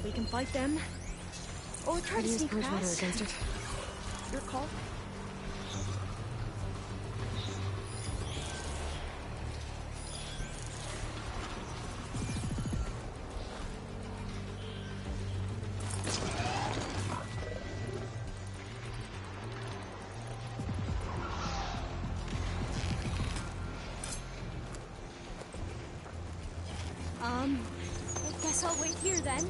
We can fight them, or try to sneak past. Against it. Your call. I guess I'll wait here then.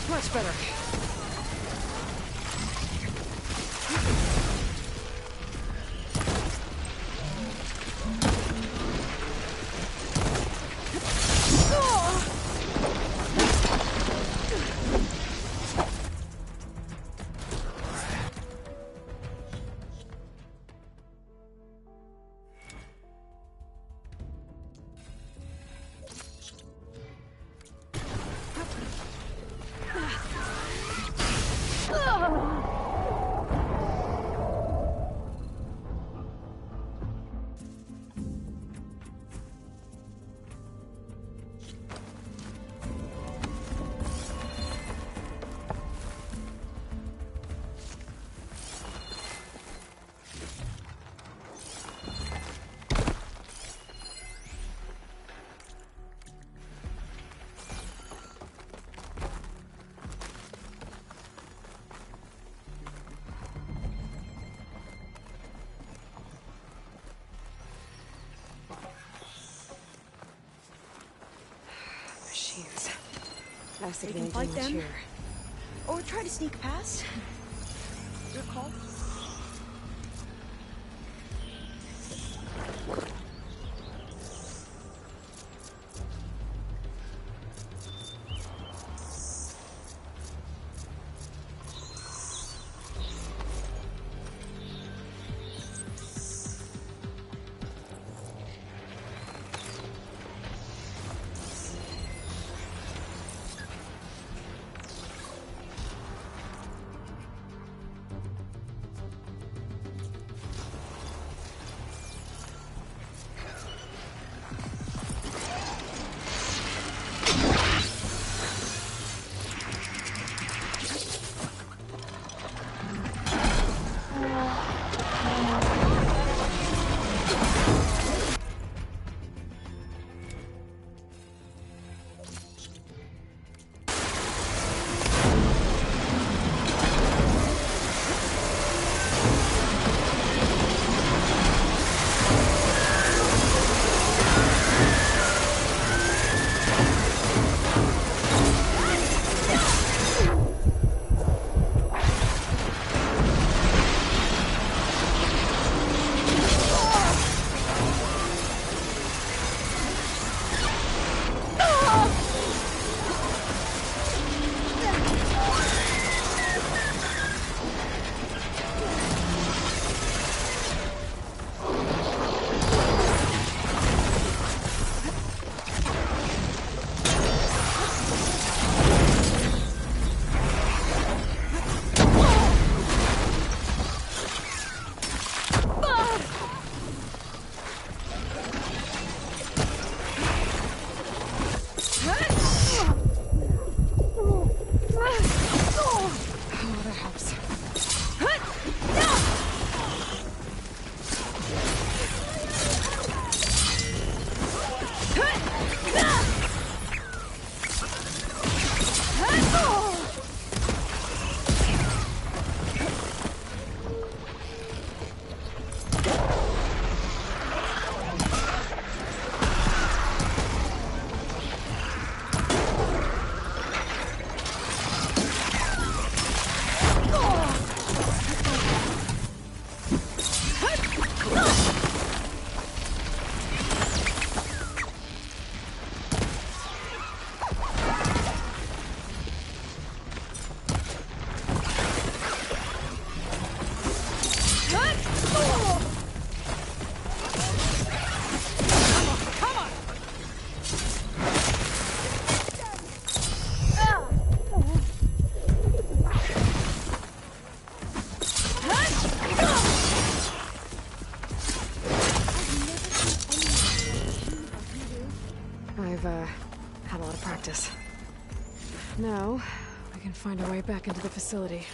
Much better. We can fight them, or try to sneak past. Your call. had a lot of practice. Now, we can find our way back into the facility.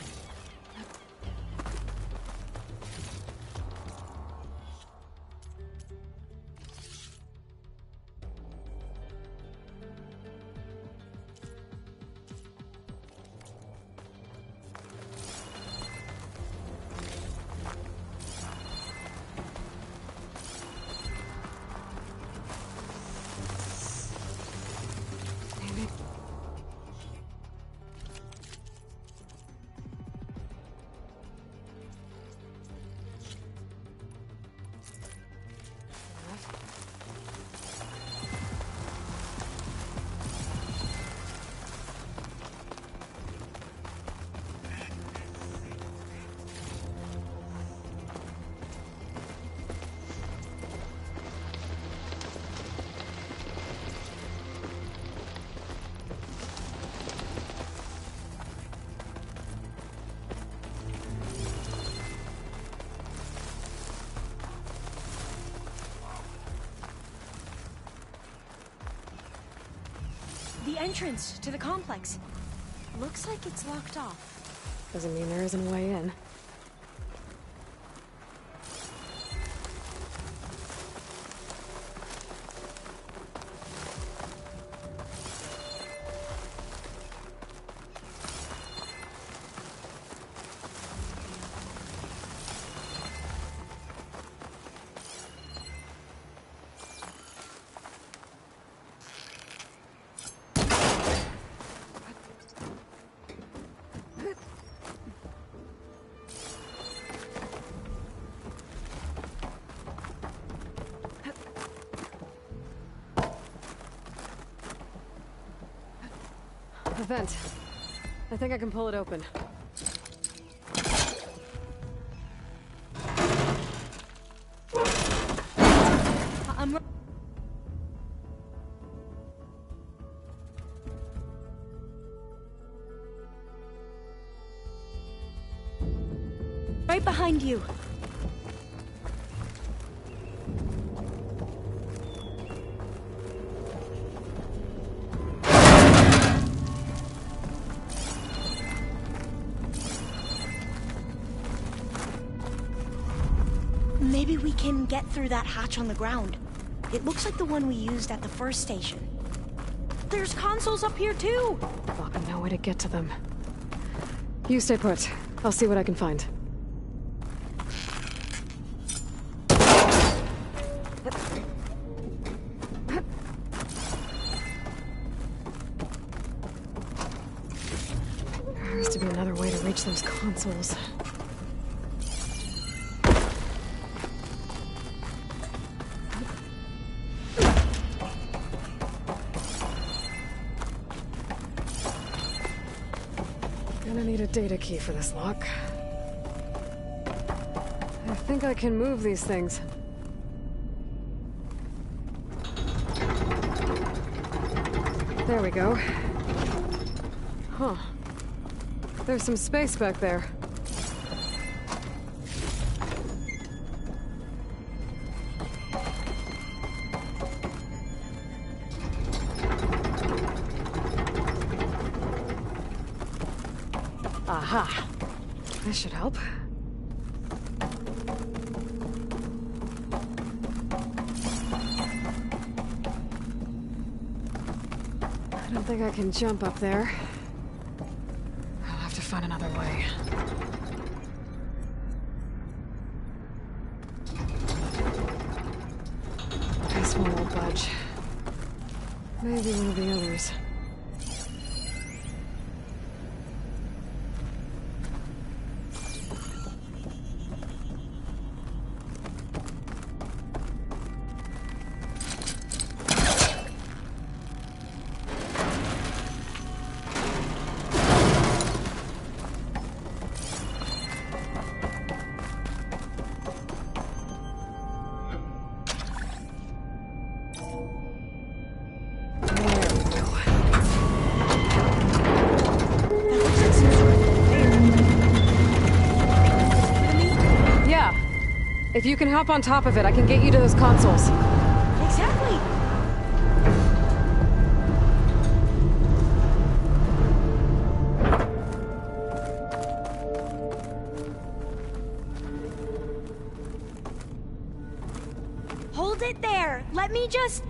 The entrance to the complex. Looks like it's locked off. Doesn't mean there isn't a way in. The vent. I think I can pull it open. I'm right behind you. Maybe we can get through that hatch on the ground. It looks like the one we used at the first station. There's consoles up here too! Fuck, no way to get to them. You stay put. I'll see what I can find. There has to be another way to reach those consoles. Gonna need a data key for this lock. I think I can move these things. There we go. Huh. There's some space back there. Aha. This should help. I don't think I can jump up there. I'll have to find another way. This one won't budge. Maybe one of the others. If you can hop on top of it, I can get you to those consoles. Exactly. it there. Let me just...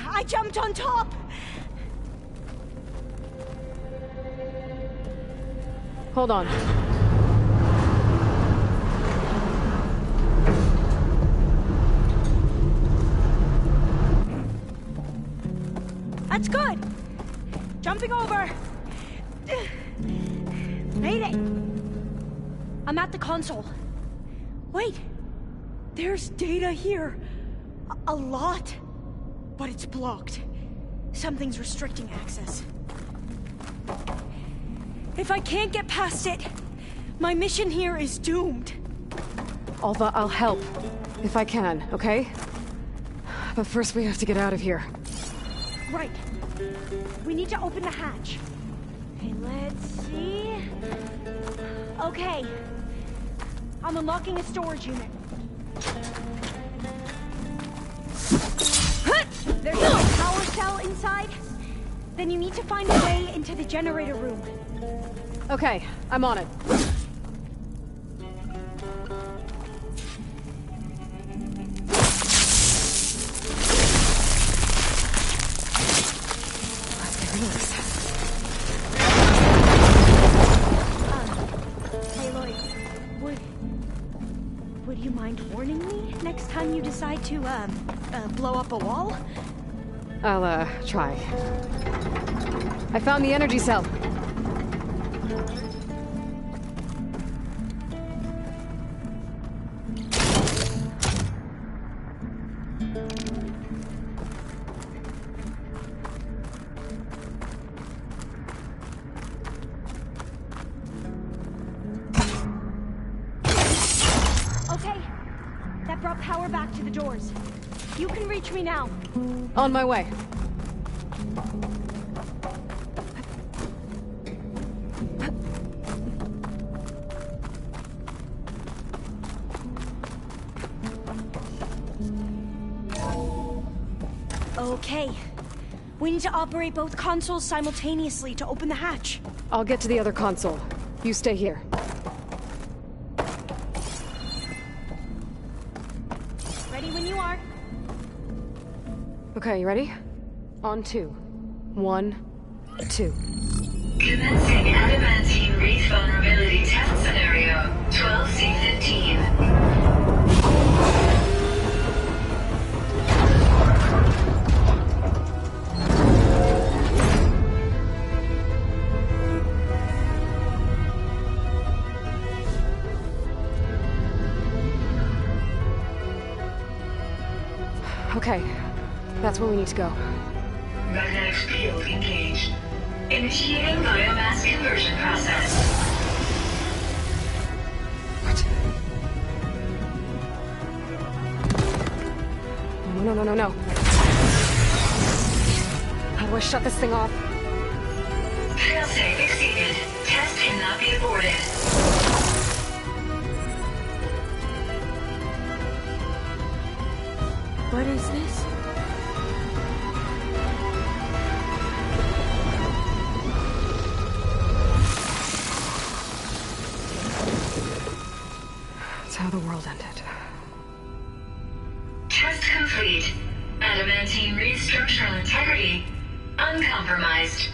I jumped on top. Hold on. That's good. Jumping over. Made it. I'm at the console. Wait. There's data here. A lot. But it's blocked. Something's restricting access. If I can't get past it, my mission here is doomed. Alva, I'll help. If I can, okay? But first we have to get out of here. Right. We need to open the hatch. Okay, let's see... Okay. I'm unlocking a storage unit. There's a power cell inside. Then you need to find a way into the generator room. Okay, I'm on it. Hey Lloyd, would you mind warning me next time you decide to, blow up a wall? I'll, try. I found the energy cell. Okay, that brought power back to the doors. You can reach me now. On my way. Okay. We need to operate both consoles simultaneously to open the hatch. I'll get to the other console. You stay here. Ready when you are. Okay, you ready? On 2. 1, 2. Commencing adamantine wreath vulnerability test scenario 12C15. Okay, that's where we need to go. Magnetic field engaged. Initiating biomass conversion process. What? No. How do I shut this thing off? Failsafe exceeded. Test cannot be aborted. What is this? That's how the world ended. Test complete. Adamantine wreath structural integrity uncompromised.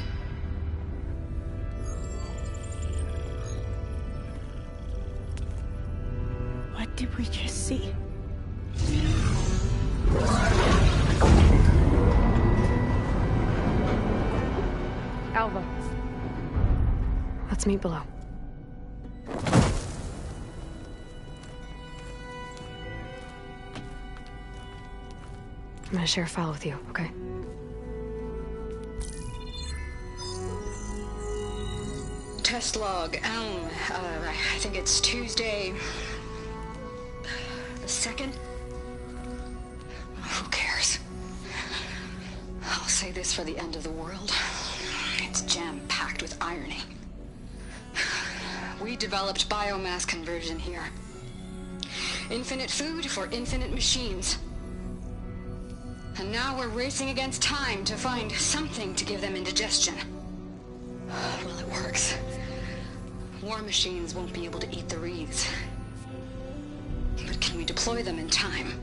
What did we just see? Alva. Let's meet below. I'm gonna share a file with you, okay? Test log, I think it's Tuesday... the 2nd? Who cares? I'll say this for the end of the world. It's jam-packed with irony. We developed biomass conversion here. Infinite food for infinite machines. And now we're racing against time to find something to give them indigestion. Well, it works. War machines won't be able to eat the wreaths. But can we deploy them in time?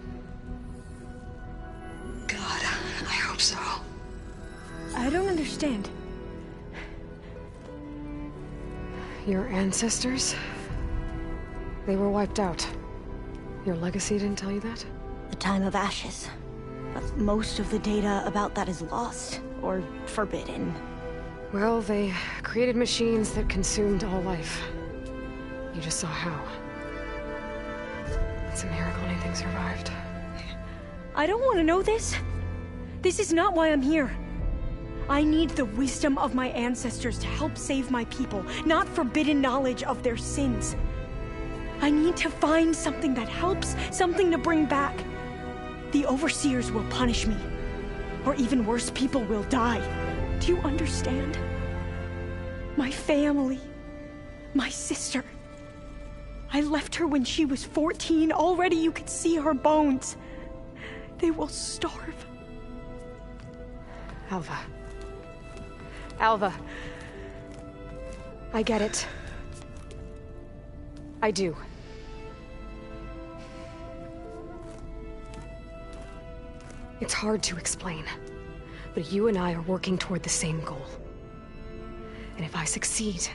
understand. Your ancestors? They were wiped out. Your legacy didn't tell you that? The time of ashes. But most of the data about that is lost, or forbidden. Well, they created machines that consumed all life. You just saw how. It's a miracle anything survived. I don't want to know this. This is not why I'm here. I need the wisdom of my ancestors to help save my people, not forbidden knowledge of their sins. I need to find something that helps, something to bring back. The overseers will punish me. Or even worse, people will die. Do you understand? My family. My sister. I left her when she was 14. Already you could see her bones. They will starve. Alva. Alva. I get it. I do. It's hard to explain, but you and I are working toward the same goal. And if I succeed,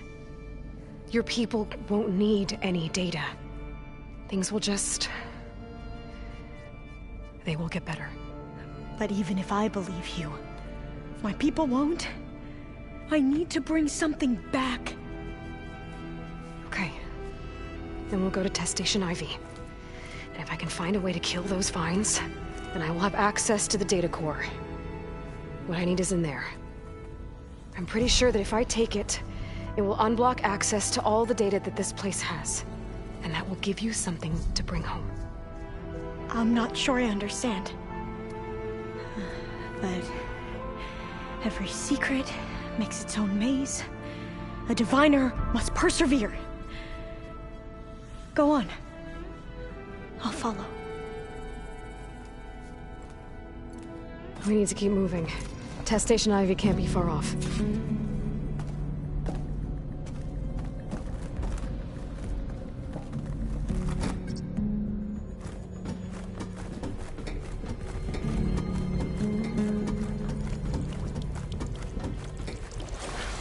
your people won't need any data. Things will just... they will get better. But even if I believe you, if my people won't, I need to bring something back. Okay. Then we'll go to Test Station Ivy. And if I can find a way to kill those vines, then I will have access to the data core. What I need is in there. I'm pretty sure that if I take it, it will unblock access to all the data that this place has. And that will give you something to bring home. I'm not sure I understand. But every secret makes its own maze. A diviner must persevere. Go on. I'll follow. We need to keep moving. Test Station Ivy can't be far off.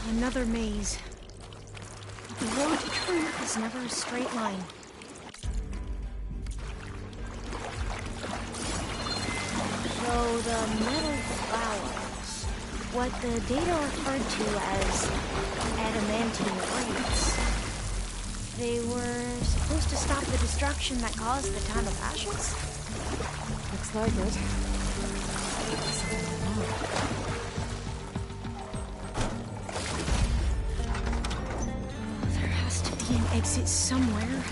Another maze. The road to truth is never a straight line. So the metal flowers, what the data referred to as adamantine rings, they were supposed to stop the destruction that caused the time of ashes? Looks like it. There has to be an exit somewhere.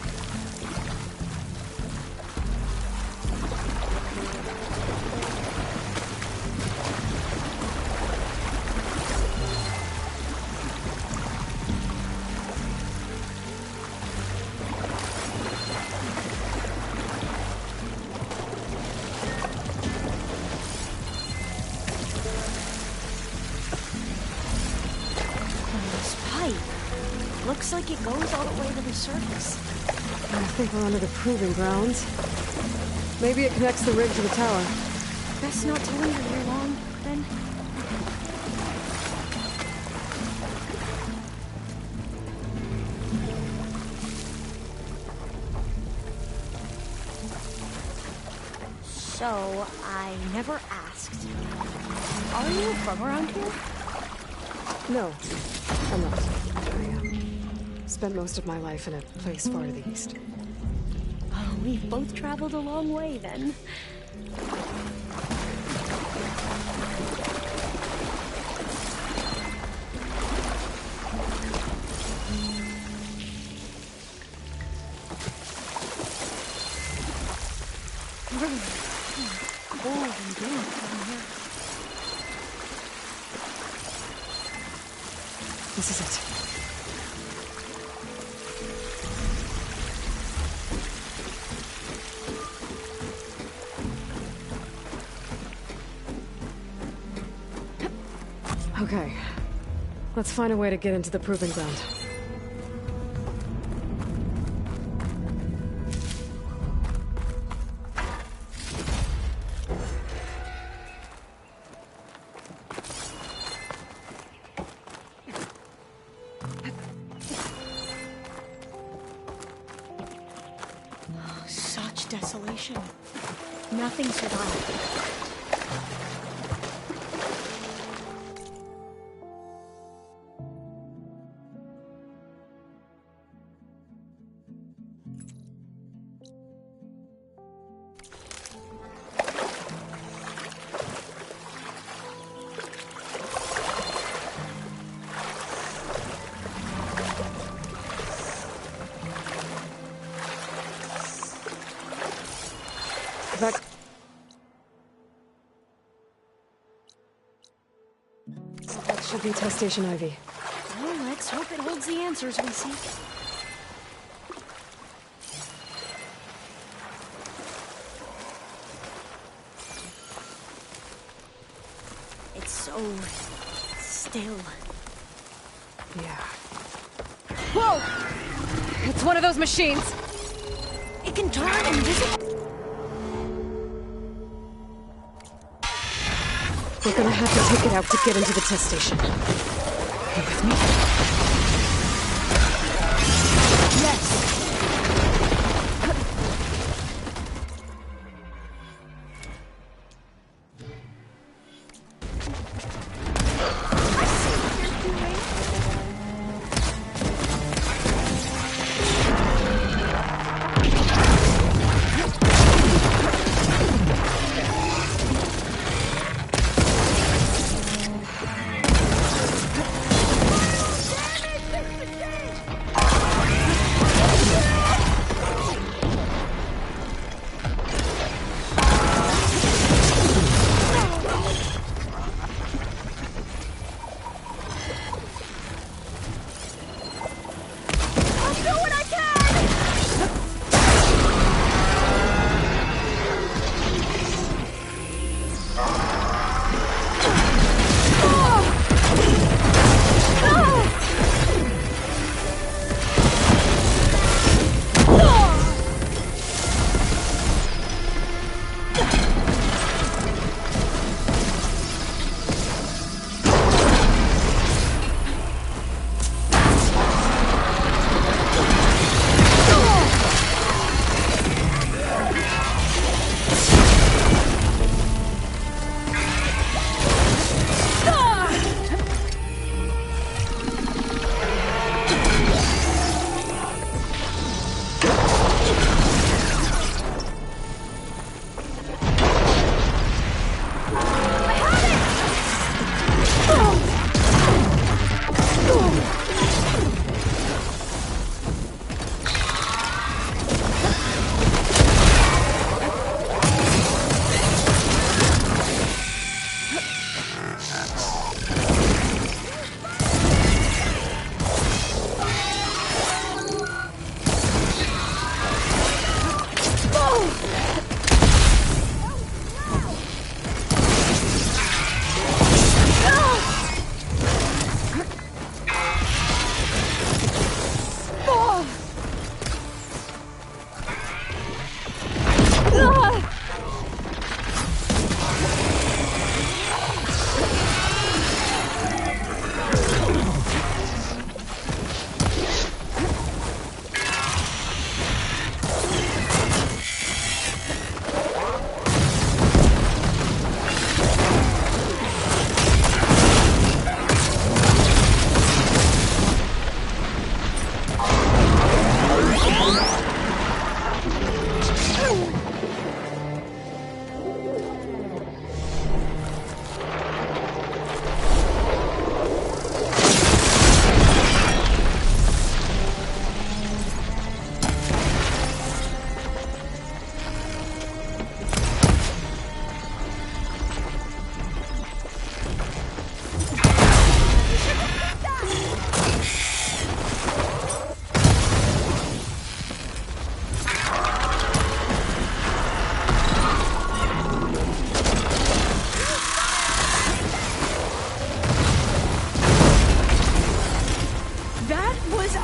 Looks like it goes all the way to the surface. I think we're under the proving grounds. Maybe it connects the rig to the tower. Best not to linger here long, then. So, I never asked. Are you from around here? No, I'm not. I spent most of my life in a place far to the east. Oh, we've both traveled a long way, then. Cold and damp down here. This is it. Okay. Let's find a way to get into the proving ground. desolation. Nothing survived. That should be test station Ivy. Well, let's hope it holds the answers we seek. It's so still. Yeah. Whoa! It's one of those machines! It can turn invisible. We're gonna have to take it out to get into the test station. You with me? Yes.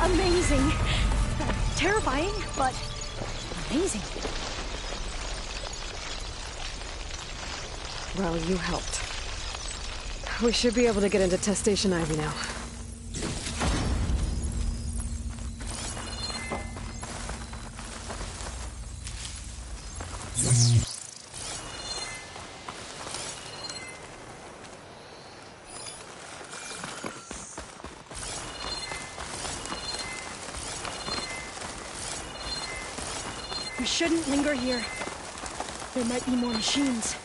Amazing. Terrifying, but amazing. Well, you helped. We should be able to get into test station Ivy now. We shouldn't linger here. There might be more machines.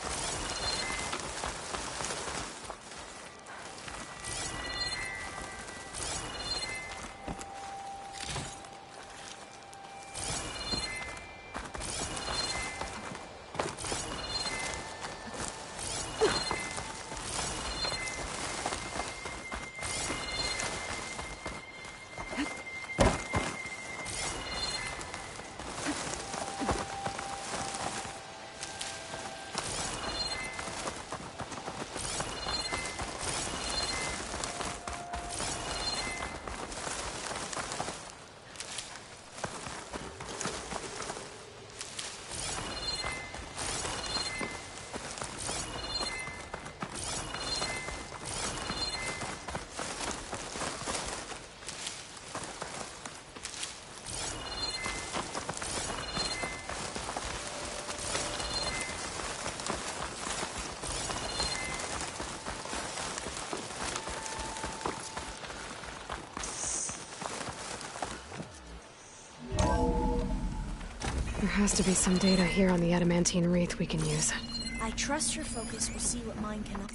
There has to be some data here on the adamantine wreath we can use. I trust your focus will see what mine cannot.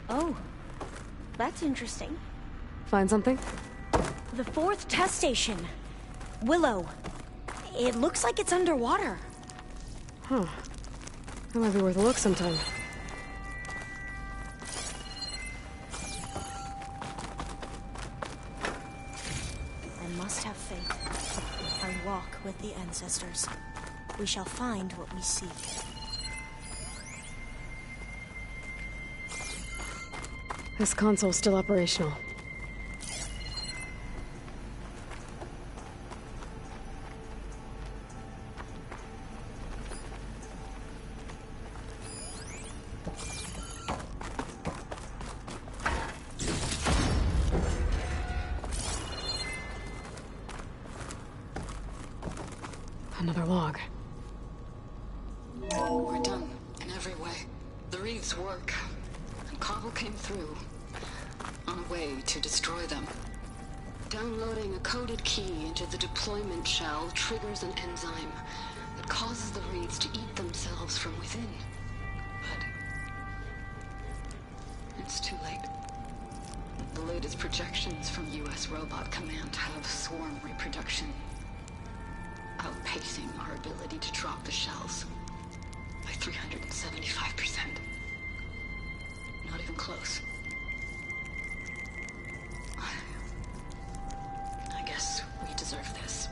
Oh, that's interesting. Find something? The 4th test station. Willow. It looks like it's underwater. Huh. That might be worth a look sometime. I must have faith. I walk with the ancestors. We shall find what we seek. This console's still operational. Another log. We're done, in every way. The wreaths work. And Cobble came through, on a way to destroy them. Downloading a coded key into the deployment shell triggers an enzyme that causes the wreaths to eat themselves from within. But it's too late. The latest projections from US Robot Command have swarm reproduction outpacing our ability to drop the shells by 375%. Not even close. I guess we deserve this.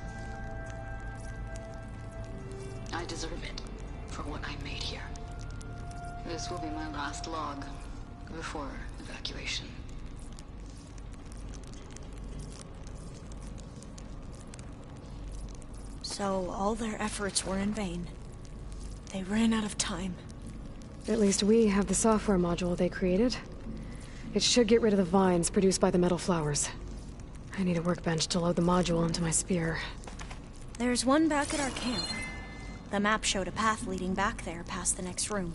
I deserve it for what I made here. This will be my last log before evacuation. So all their efforts were in vain. They ran out of time. At least we have the software module they created. It should get rid of the vines produced by the metal flowers. I need a workbench to load the module onto my spear. There's one back at our camp. The map showed a path leading back there past the next room.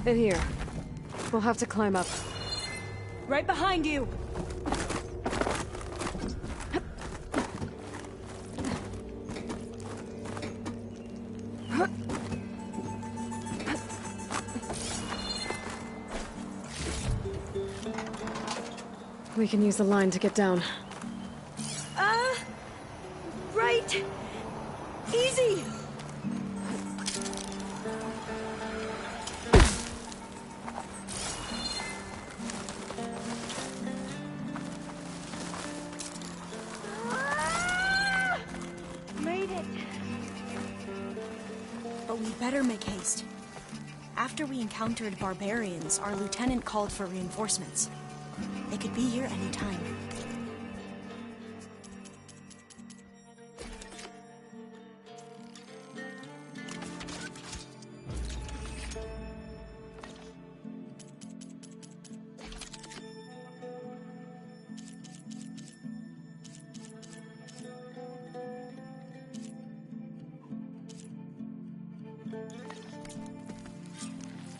In here. We'll have to climb up. Right behind you! We can use the line to get down. Right. Easy. Made it. But we better make haste. After we encountered barbarians, our lieutenant called for reinforcements. They could be here any time.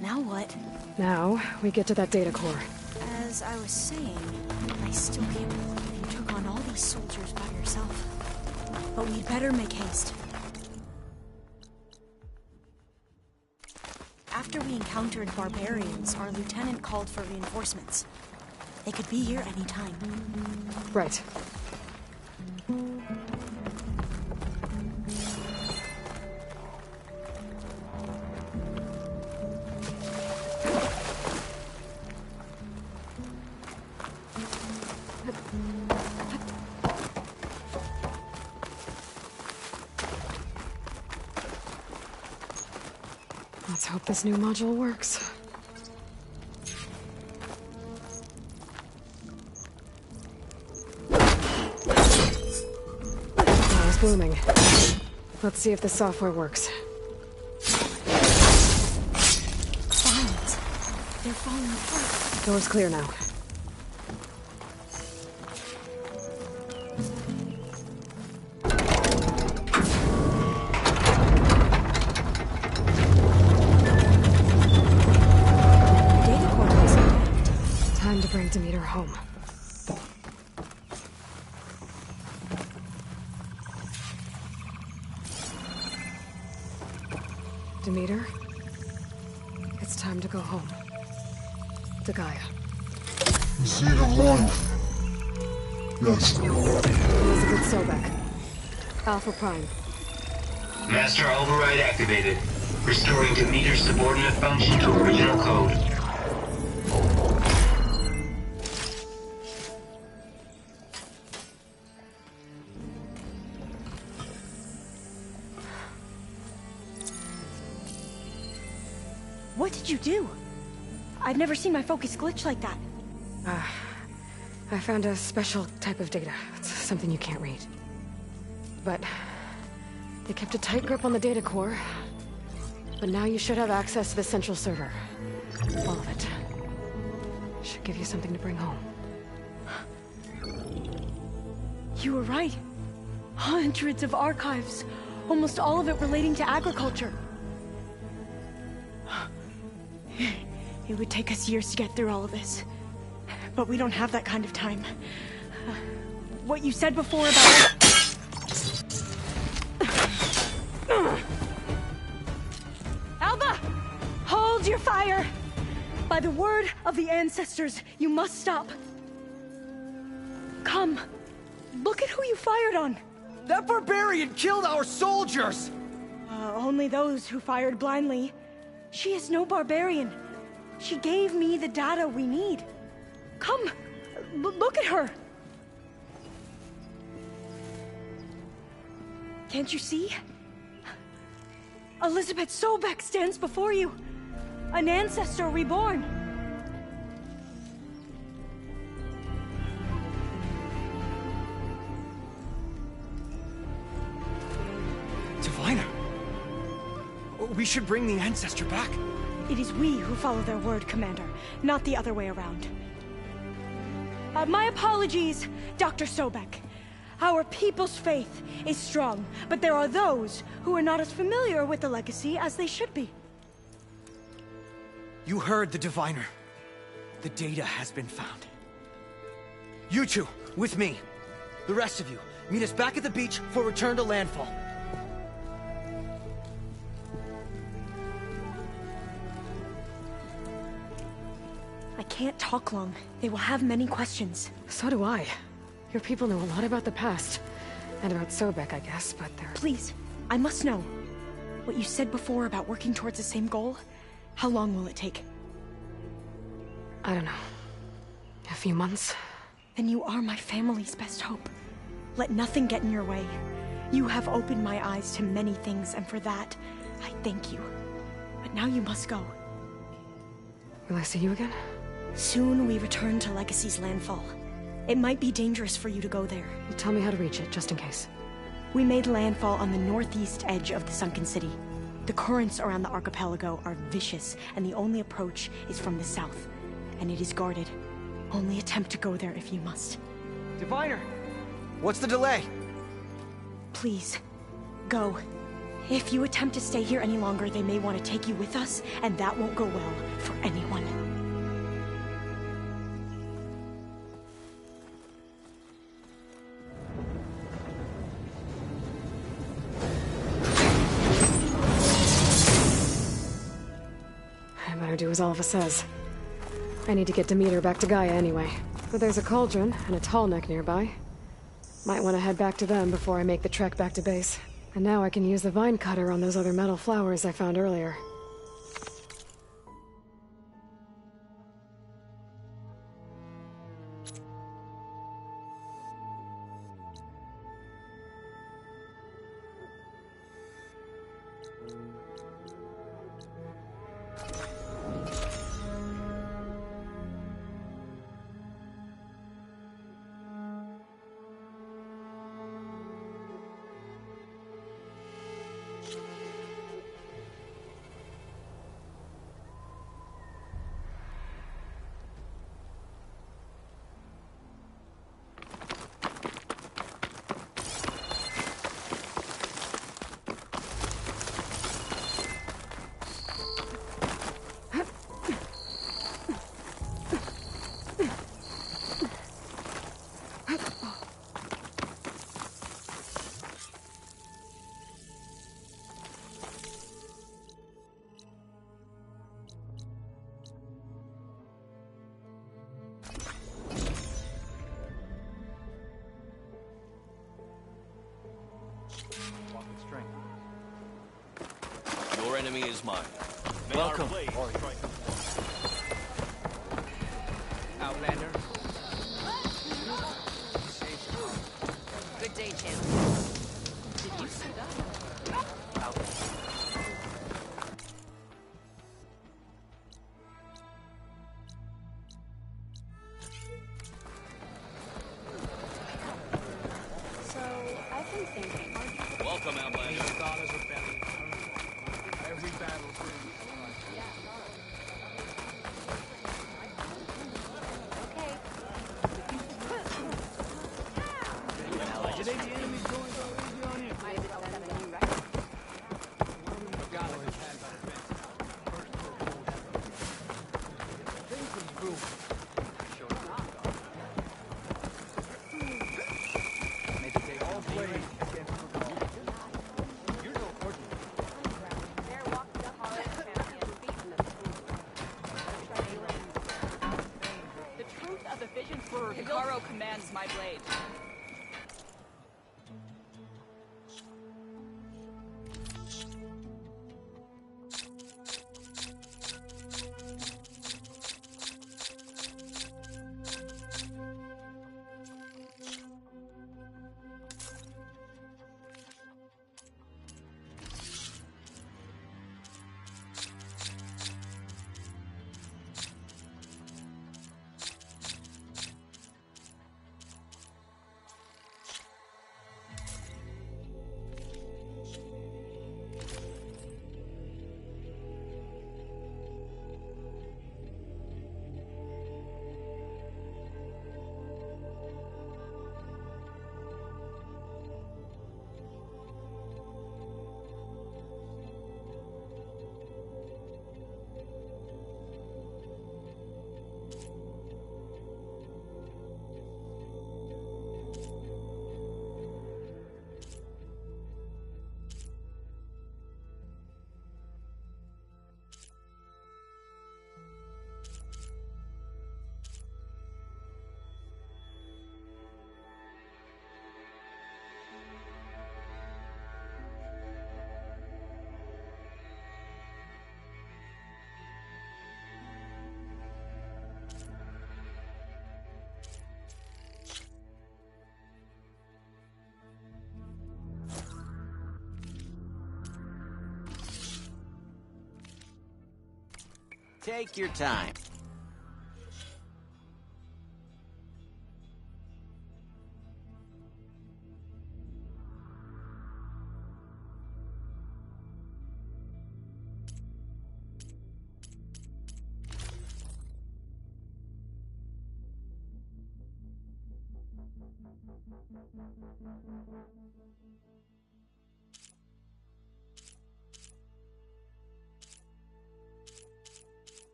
Now what? Now, we get to that data core. As I was saying, I still can't believe you took on all these soldiers by yourself. But we'd better make haste. After we encountered barbarians, our lieutenant called for reinforcements. They could be here any time. Right. Let's hope this new module works. Oh, it's blooming. Let's see if the software works. Vines. They're falling apart. Door's clear now. Time to bring Demeter home. Demeter, it's time to go home. To Gaia. Seed of life. Yes. Elizabeth Sobek. Alpha Prime. Master override activated. Restoring Demeter's subordinate function to original code. What did you do? I've never seen my focus glitch like that. I found a special type of data. It's something you can't read. But they kept a tight grip on the data core. But now you should have access to the central server. All of it. Should give you something to bring home. You were right. Hundreds of archives. Almost all of it relating to agriculture. It would take us years to get through all of this. But we don't have that kind of time. What you said before about... Alba! Hold your fire! By the word of the ancestors, you must stop. Come. Look at who you fired on. That barbarian killed our soldiers! Only those who fired blindly. She is no barbarian. She gave me the data we need. Come, look at her. Can't you see? Elizabeth Sobek stands before you. An ancestor reborn. Diviner! We should bring the ancestor back. It is we who follow their word, Commander, not the other way around. My apologies, Dr. Sobek. Our people's faith is strong, but there are those who are not as familiar with the legacy as they should be. You heard the diviner. The data has been found. You two, with me. The rest of you, meet us back at the beach for return to landfall. I can't talk long. They will have many questions. So do I. Your people know a lot about the past. And about Sobek, I guess, but they're... Please, I must know. What you said before about working towards the same goal, how long will it take? I don't know. A few months? Then you are my family's best hope. Let nothing get in your way. You have opened my eyes to many things, and for that, I thank you. But now you must go. Will I see you again? Soon we return to Legacy's landfall. It might be dangerous for you to go there. Well, tell me how to reach it, just in case. We made landfall on the northeast edge of the sunken city. The currents around the archipelago are vicious, and the only approach is from the south. And it is guarded. Only attempt to go there if you must. Diviner! What's the delay? Please, go. If you attempt to stay here any longer, they may want to take you with us, and that won't go well for anyone. I better do as Alva says. I need to get Demeter back to Gaia anyway. But there's a cauldron and a tall neck nearby. Might want to head back to them before I make the trek back to base. And now I can use the vine cutter on those other metal flowers I found earlier. Your enemy is mine. Welcome. Outlander. Good day, champ. Did you see that? So, I've been thinking. Welcome, Outlander. Every battle's Okay. Today the enemy's going crazy on you. I have set a new record. Regardless of had by the fence. Things improve. Made to take all blades against the wall. You're no ordinary. There walks the horror champion beaten of The truth of the visions were Hikaru commands my blade. Take your time.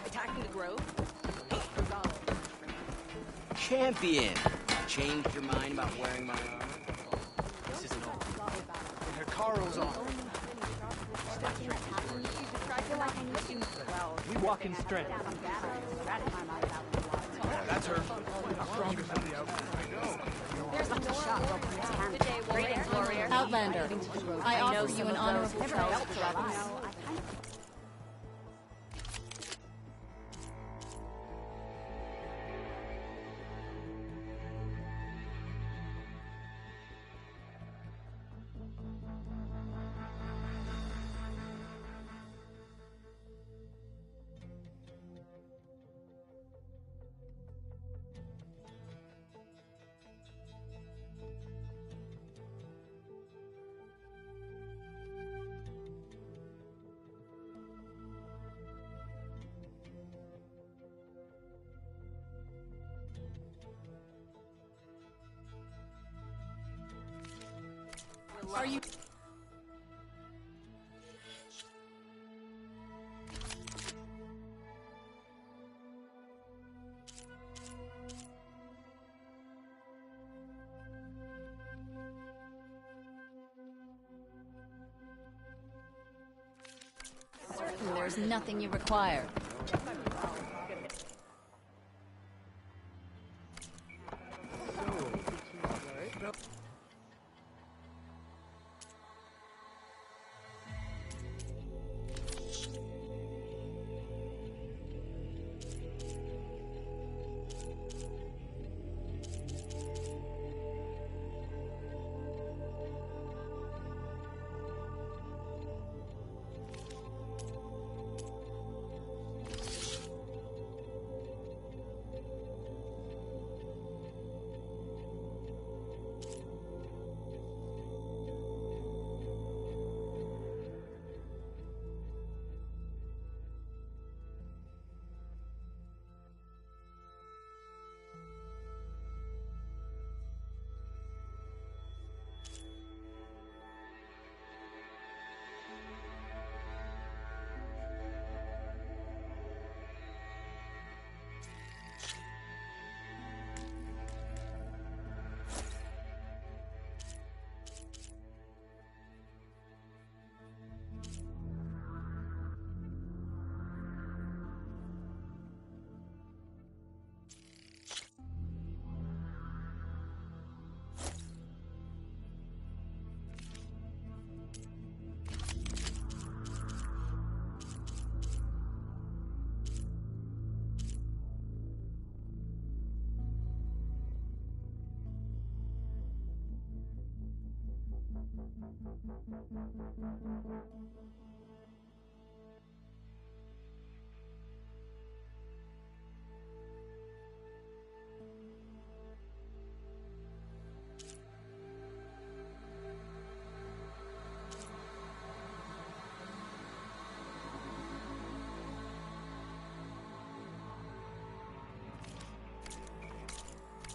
Attacking the grove? Champion! Changed your mind about wearing my armor? This isn't over. And Hikaru's on. We walk in strength. That's her. Stronger than the outfit. I know. Good day, warrior. Outlander, I offer you an honorable promise. Are you... Certain there's nothing you require.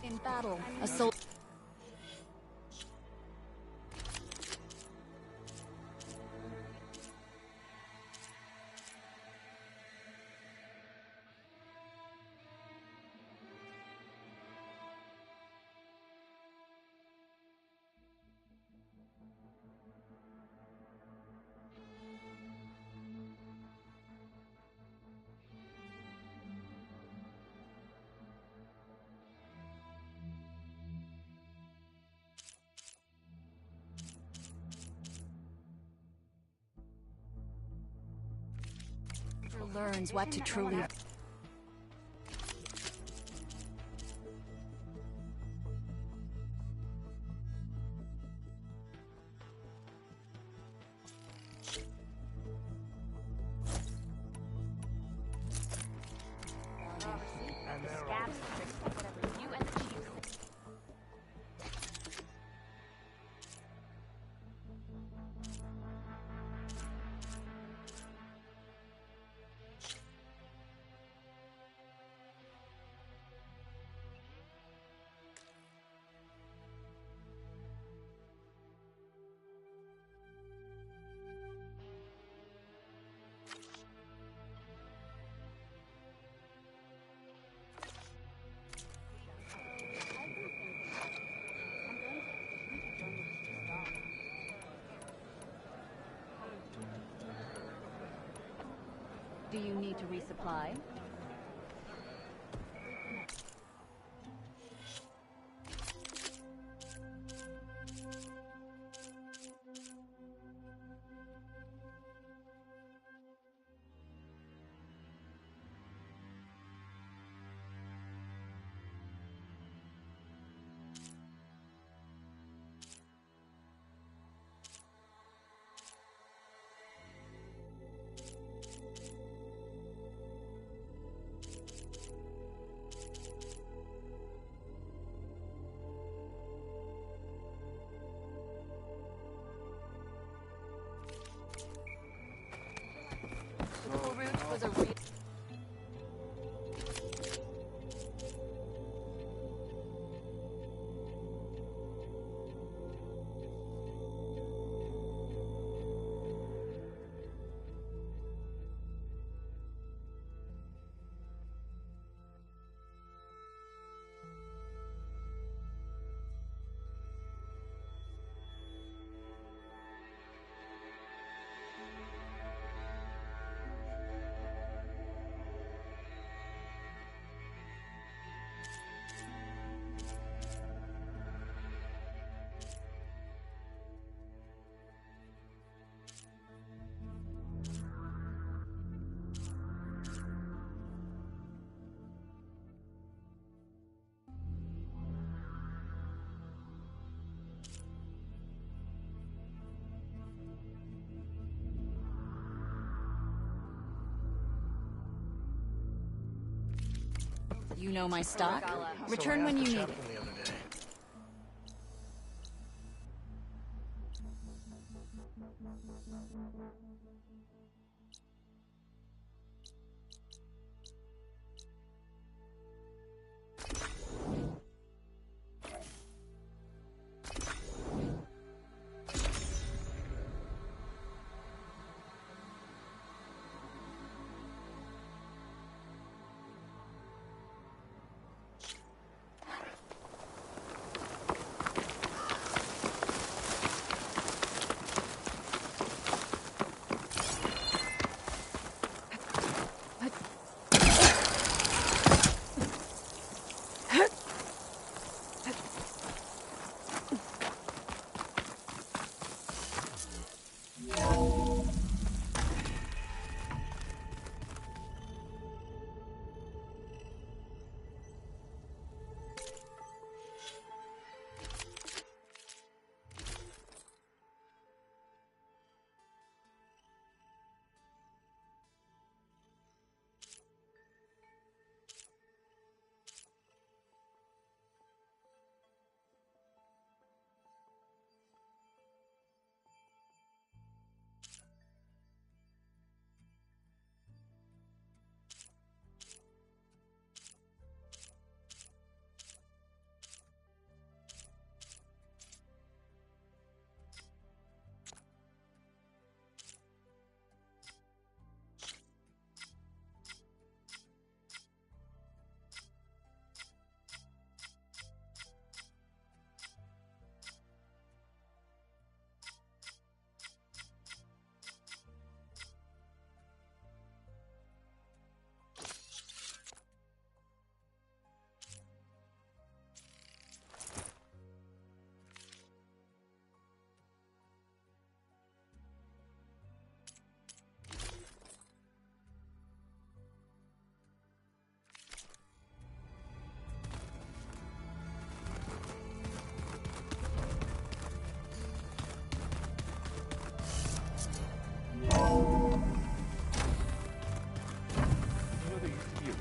In battle, a soldier... learns what to truly... Do you need to resupply? Root was a real... You know my stock. Return when you need it.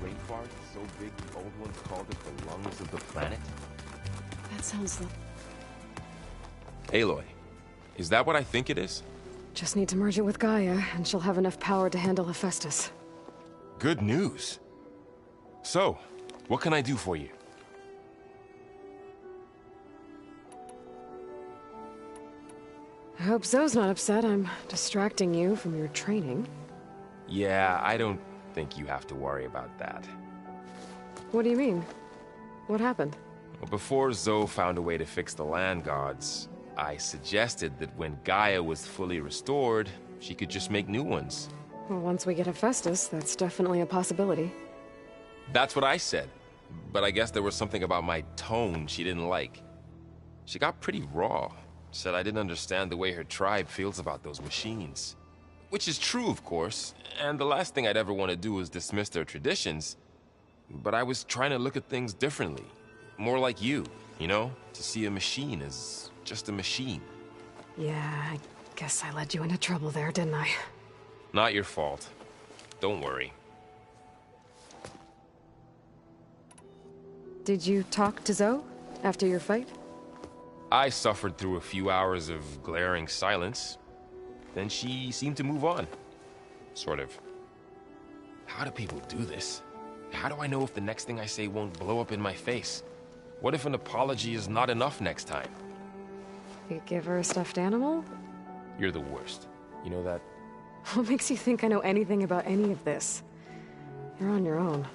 rainforest so big the old ones called it the lungs of the planet? That sounds like... Aloy, is that what I think it is? Just need to merge it with Gaia, and she'll have enough power to handle Hephaestus. Good news. So, what can I do for you? I hope Zoe's not upset I'm distracting you from your training. Yeah, I don't think you have to worry about that. What do you mean? What happened? Well, before Zoe found a way to fix the land gods, I suggested that when Gaia was fully restored, she could just make new ones. Well, once we get Hephaestus, that's definitely a possibility. That's what I said, but I guess there was something about my tone she didn't like. She got pretty raw. Said I didn't understand the way her tribe feels about those machines. Which is true, of course, and the last thing I'd ever want to do is dismiss their traditions. But I was trying to look at things differently. More like you know? To see a machine as just a machine. Yeah, I guess I led you into trouble there, didn't I? Not your fault. Don't worry. Did you talk to Zoe after your fight? I suffered through a few hours of glaring silence. Then she seemed to move on. Sort of. How do people do this? How do I know if the next thing I say won't blow up in my face? What if an apology is not enough next time? You give her a stuffed animal? You're the worst. You know that? What makes you think I know anything about any of this? You're on your own.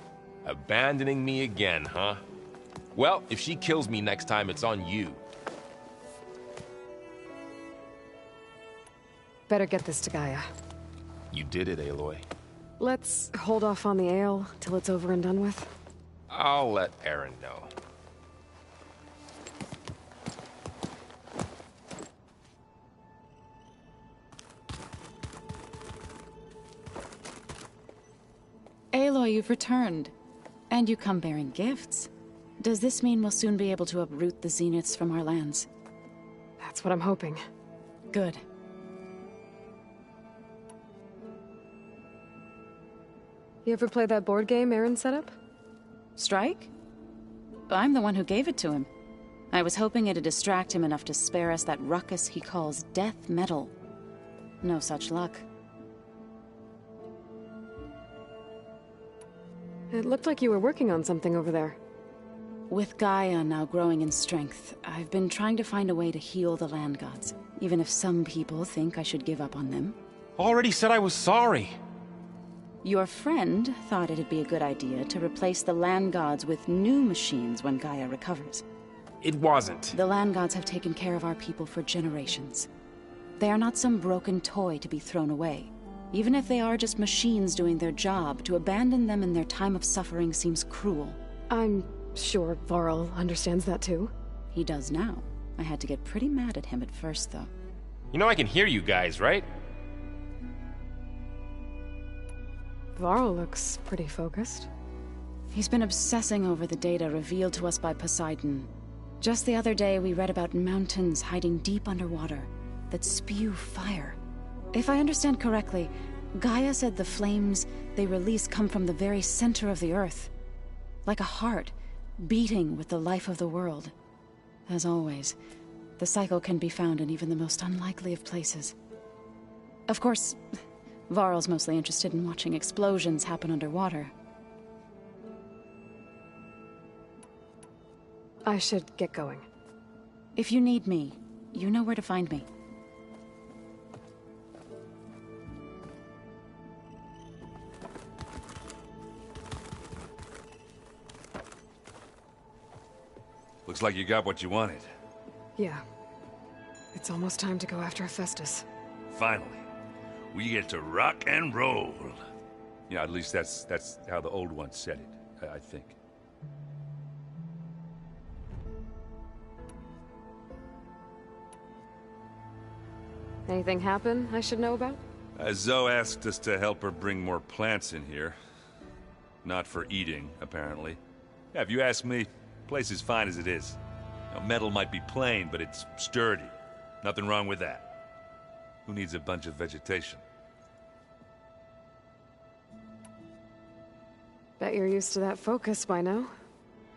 Abandoning me again, huh? Well, if she kills me next time, it's on you. Better get this to Gaia. You did it, Aloy. Let's hold off on the ale till it's over and done with. I'll let Aaron know. Aloy, you've returned. And you come bearing gifts. Does this mean we'll soon be able to uproot the Zeniths from our lands? That's what I'm hoping. Good. You ever play that board game Aaron set up? Strike? I'm the one who gave it to him. I was hoping it'd distract him enough to spare us that ruckus he calls death metal. No such luck. It looked like you were working on something over there. With Gaia now growing in strength, I've been trying to find a way to heal the land gods, even if some people think I should give up on them. Already said I was sorry. Your friend thought it'd be a good idea to replace the land gods with new machines when Gaia recovers. It wasn't. The land gods have taken care of our people for generations. They are not some broken toy to be thrown away. Even if they are just machines doing their job, to abandon them in their time of suffering seems cruel. I'm sure Varl understands that too. He does now. I had to get pretty mad at him at first, though. You know I can hear you guys, right? Varl looks pretty focused. He's been obsessing over the data revealed to us by Poseidon. Just the other day, we read about mountains hiding deep underwater that spew fire. If I understand correctly, Gaia said the flames they release come from the very center of the Earth. Like a heart, beating with the life of the world. As always, the cycle can be found in even the most unlikely of places. Of course, Varl's mostly interested in watching explosions happen underwater. I should get going. If you need me, you know where to find me. Looks like you got what you wanted. Yeah. It's almost time to go after Hephaestus. Finally. We get to rock and roll. Yeah, at least that's how the old one said it, I think. Anything happen I should know about? Zoe asked us to help her bring more plants in here. Not for eating, apparently. Yeah, if you ask me, the place is fine as it is. Now, metal might be plain, but it's sturdy. Nothing wrong with that. Who needs a bunch of vegetation? Bet you're used to that focus by now.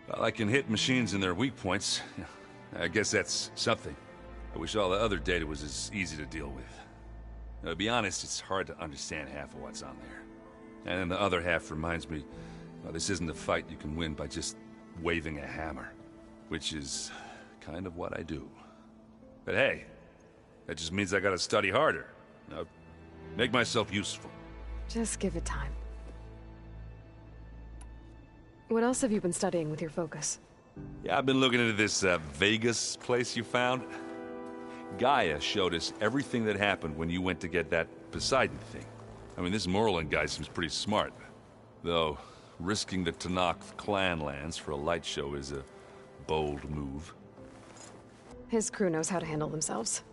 Well, I can hit machines in their weak points. I guess that's something. I wish all the other data was as easy to deal with. Now, to be honest, it's hard to understand half of what's on there. And then the other half reminds me, well, this isn't a fight you can win by just waving a hammer. Which is kind of what I do. But hey, that just means I gotta study harder. Now, make myself useful. Just give it time. What else have you been studying with your focus? Yeah, I've been looking into this Vegas place you found. Gaia showed us everything that happened when you went to get that Poseidon thing. I mean, this Merlin guy seems pretty smart. Though, risking the Tanakh clan lands for a light show is a bold move. His crew knows how to handle themselves.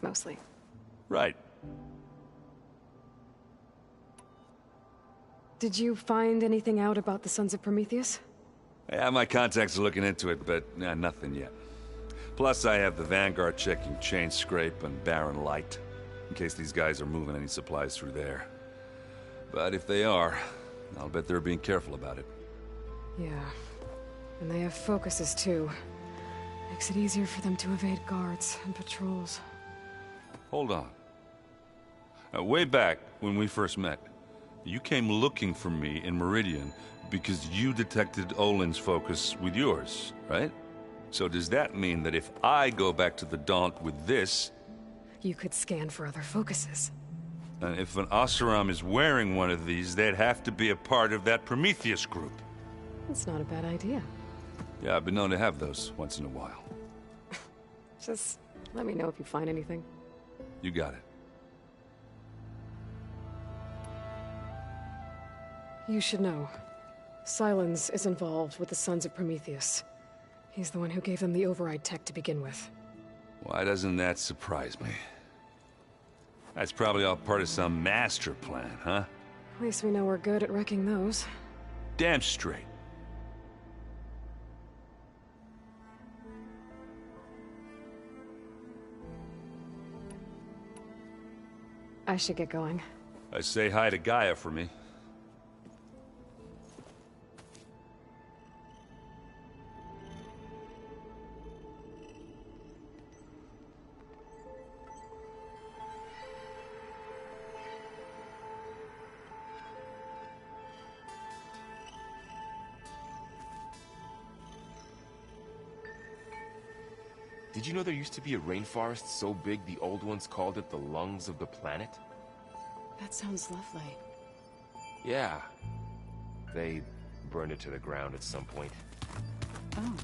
Mostly. Right. Did you find anything out about the Sons of Prometheus? Yeah, my contacts are looking into it, but nothing yet. Plus, I have the Vanguard checking Chain Scrape and Barren Light, in case these guys are moving any supplies through there. But if they are, I'll bet they're being careful about it. Yeah. And they have focuses, too. Makes it easier for them to evade guards and patrols. Hold on. Way back, when we first met, you came looking for me in Meridian because you detected Olin's focus with yours, right? So does that mean that if I go back to the Daunt with this... You could scan for other focuses. And if an Oseram is wearing one of these, they'd have to be a part of that Prometheus group. That's not a bad idea. Yeah, I've been known to have those once in a while. Just let me know if you find anything. You got it. You should know. Silence is involved with the Sons of Prometheus. He's the one who gave them the override tech to begin with. Why doesn't that surprise me? That's probably all part of some master plan, huh? At least we know we're good at wrecking those. Damn straight. I should get going. Say hi to Gaia for me. Did you know there used to be a rainforest so big the old ones called it the lungs of the planet? That sounds lovely. Yeah. They burned it to the ground at some point. Oh.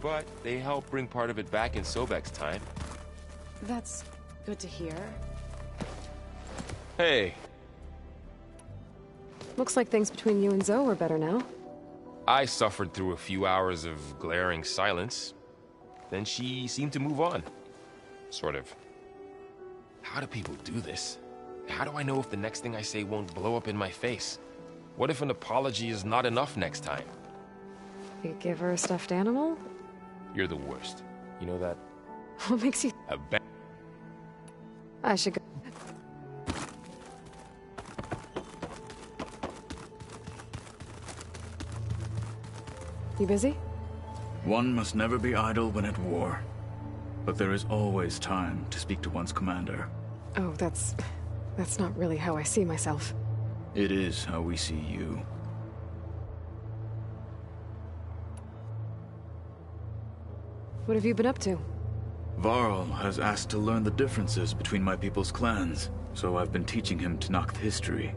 But they helped bring part of it back in Sobek's time. That's good to hear. Hey. Looks like things between you and Zoe are better now. I suffered through a few hours of glaring silence. Then she seemed to move on. Sort of. How do people do this? How do I know if the next thing I say won't blow up in my face? What if an apology is not enough next time? You give her a stuffed animal? You're the worst. You know that? What makes you... I should go. You busy? One must never be idle when at war. But there is always time to speak to one's commander. Oh, that's not really how I see myself. It is how we see you. What have you been up to? Varl has asked to learn the differences between my people's clans, so I've been teaching him Tanakh history.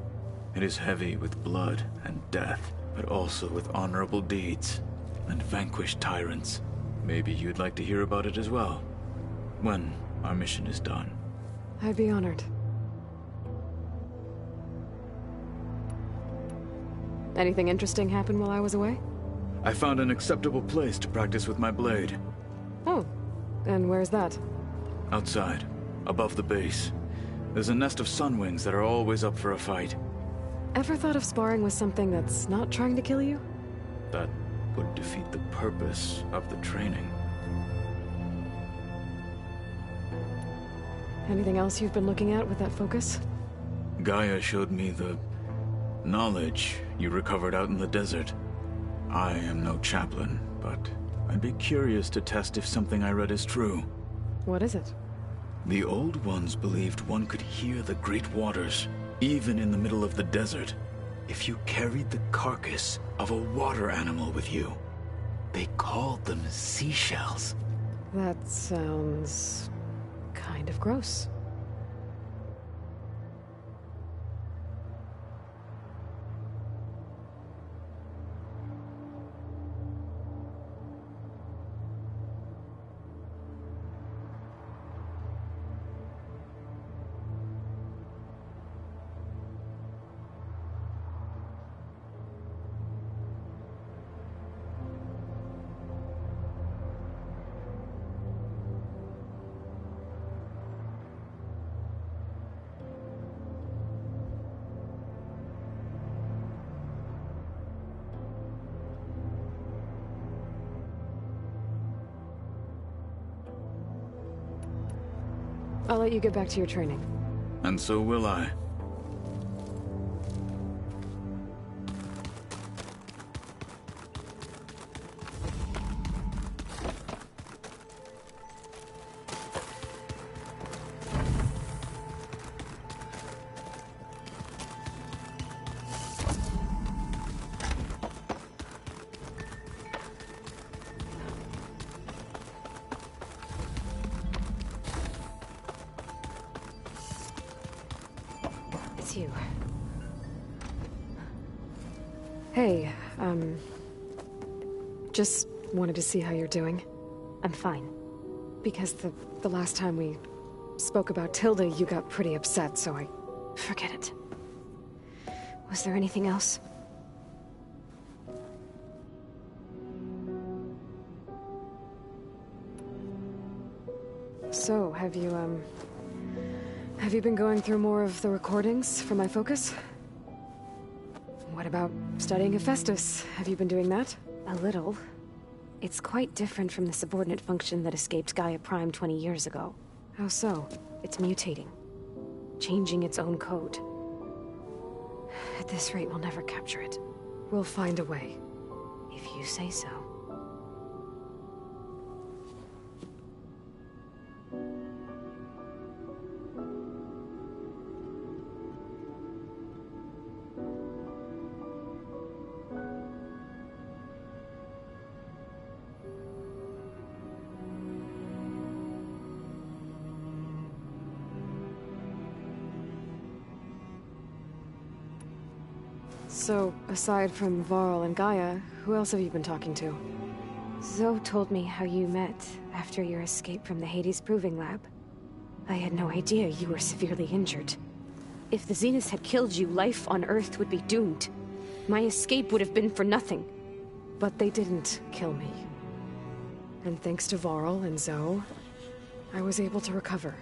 It is heavy with blood and death, but also with honorable deeds and vanquished tyrants. Maybe you'd like to hear about it as well, when our mission is done. I'd be honored. Anything interesting happen while I was away? I found an acceptable place to practice with my blade. Oh, and where's that? Outside, above the base. There's a nest of sunwings that are always up for a fight. Ever thought of sparring with something that's not trying to kill you? That would defeat the purpose of the training. Anything else you've been looking at with that focus? Gaia showed me the Knowledge you recovered out in the desert. I am no chaplain, but I'd be curious to test if something I read is true. What is it? The old ones believed one could hear the great waters, even in the middle of the desert, if you carried the carcass of a water animal with you. They called them seashells. That sounds kind of gross. I'll let you get back to your training. And so will I. You. Hey, just wanted to see how you're doing. I'm fine. Because the last time we spoke about Tilda, you got pretty upset, so I... Forget it. Was there anything else? So, have you been going through more of the recordings for my focus? What about studying Hephaestus? Have you been doing that? A little. It's quite different from the subordinate function that escaped Gaia Prime 20 years ago. How so? It's mutating. Changing its own code. At this rate, we'll never capture it. We'll find a way. If you say so. So, aside from Varl and Gaia, who else have you been talking to? Zoe told me how you met after your escape from the Hades Proving Lab. I had no idea you were severely injured. If the Zeniths had killed you, life on Earth would be doomed. My escape would have been for nothing. But they didn't kill me. And thanks to Varl and Zoe, I was able to recover.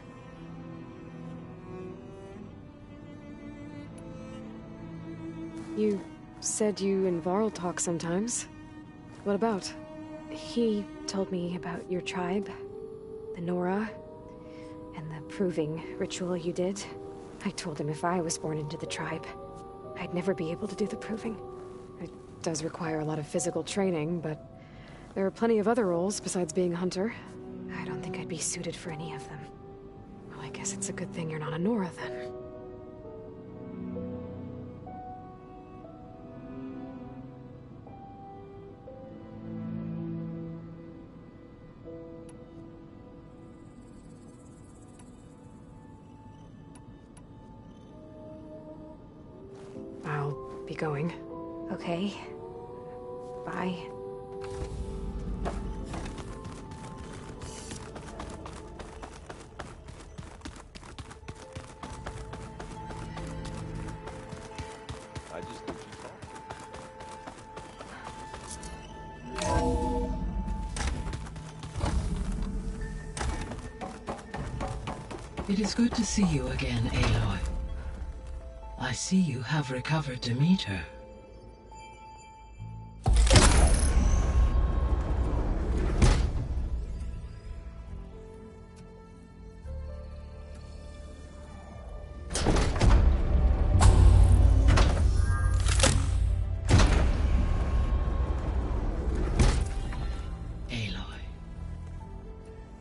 You said you and Varl talk sometimes. What about? He told me about your tribe, the Nora, and the proving ritual you did. I told him if I was born into the tribe, I'd never be able to do the proving. It does require a lot of physical training, but there are plenty of other roles besides being a hunter. I don't think I'd be suited for any of them. Well, I guess it's a good thing you're not a Nora, then. I'll be going. Okay. Bye. I just think she's fine. It is good to see you again, Aloy. I see you have recovered Demeter.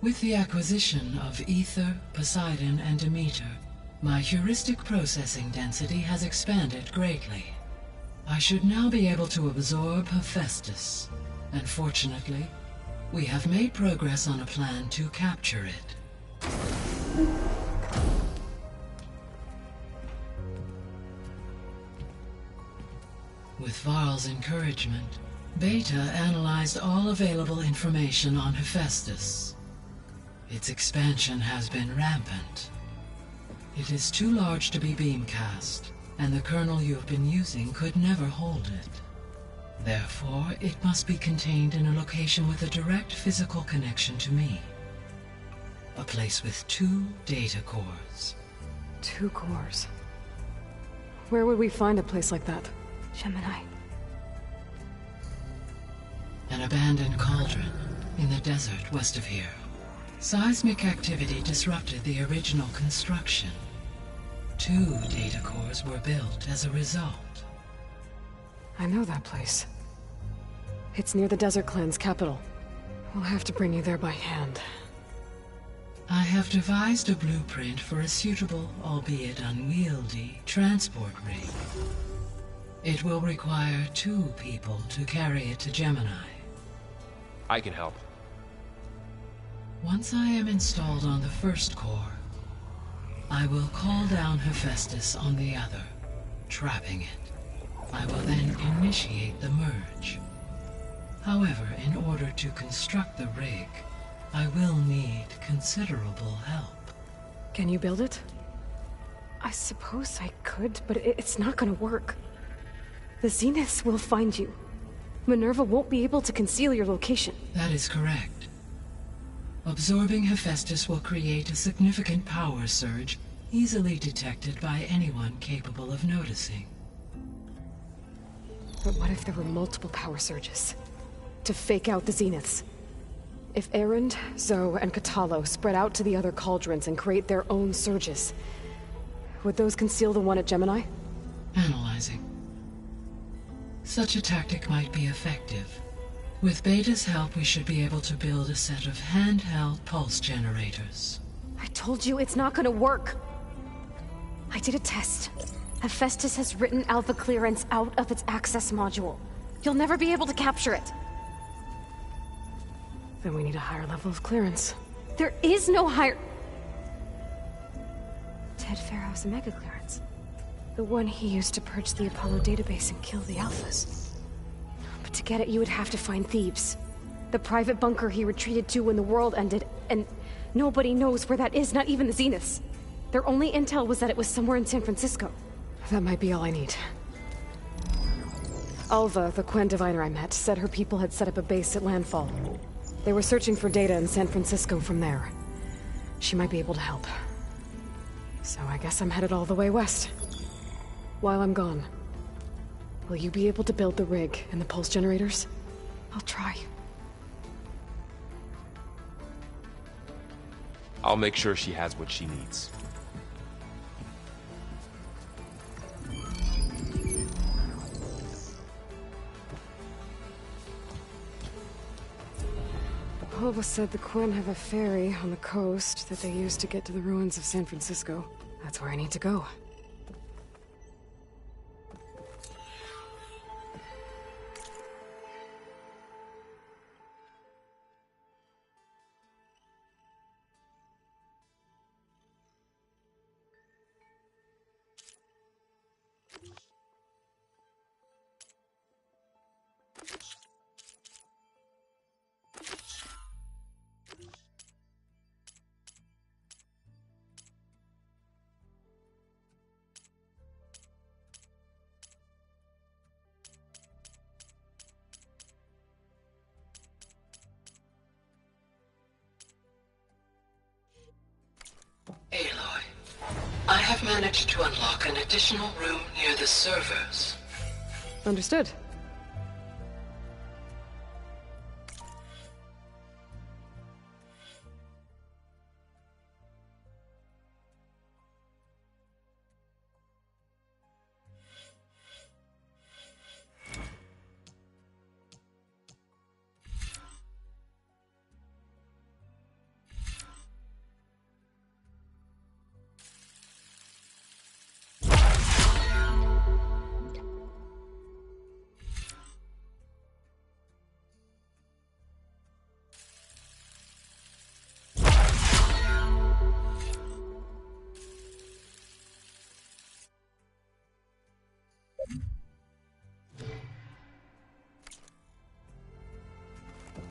With the acquisition of Ether, Poseidon, and Demeter, my heuristic processing density has expanded greatly. I should now be able to absorb Hephaestus, and fortunately, we have made progress on a plan to capture it. With Varl's encouragement, Beta analyzed all available information on Hephaestus. Its expansion has been rampant. It is too large to be beamcast, and the kernel you have been using could never hold it. Therefore, it must be contained in a location with a direct physical connection to me. A place with 2 data cores. 2 cores? Where would we find a place like that? Gemini. An abandoned cauldron in the desert west of here. Seismic activity disrupted the original construction. 2 data cores were built as a result. I know that place. It's near the Desert Clan's capital. We'll have to bring you there by hand. I have devised a blueprint for a suitable, albeit unwieldy, transport rig. It will require 2 people to carry it to Gemini. I can help. Once I am installed on the first core, I will call down Hephaestus on the other, trapping it. I will then initiate the merge. However, in order to construct the rig, I will need considerable help. Can you build it? I suppose I could, but it's not gonna work. The Zeniths will find you. Minerva won't be able to conceal your location. That is correct. Absorbing Hephaestus will create a significant power surge, easily detected by anyone capable of noticing. But what if there were multiple power surges? To fake out the Zeniths? If Erend, Zoe, and Katalo spread out to the other cauldrons and create their own surges, would those conceal the one at Gemini? Analyzing. Such a tactic might be effective. With Beta's help, we should be able to build a set of handheld pulse generators. I told you it's not gonna work. I did a test. Hephaestus has written Alpha clearance out of its access module. You'll never be able to capture it. Then we need a higher level of clearance. There is no higher... Ted Farrow's Omega clearance. The one he used to purge the Apollo database and kill the Alphas. But to get it, you would have to find Thebes. The private bunker he retreated to when the world ended, and nobody knows where that is, not even the Zeniths. Their only intel was that it was somewhere in San Francisco. That might be all I need. Alva, the Quen diviner I met, said her people had set up a base at Landfall. They were searching for data in San Francisco from there. She might be able to help. So I guess I'm headed all the way west. While I'm gone, will you be able to build the rig and the pulse generators? I'll try. I'll make sure she has what she needs. Alva said the Quen have a ferry on the coast that they use to get to the ruins of San Francisco. That's where I need to go. Aloy, I have managed to unlock an additional room near the servers. Understood.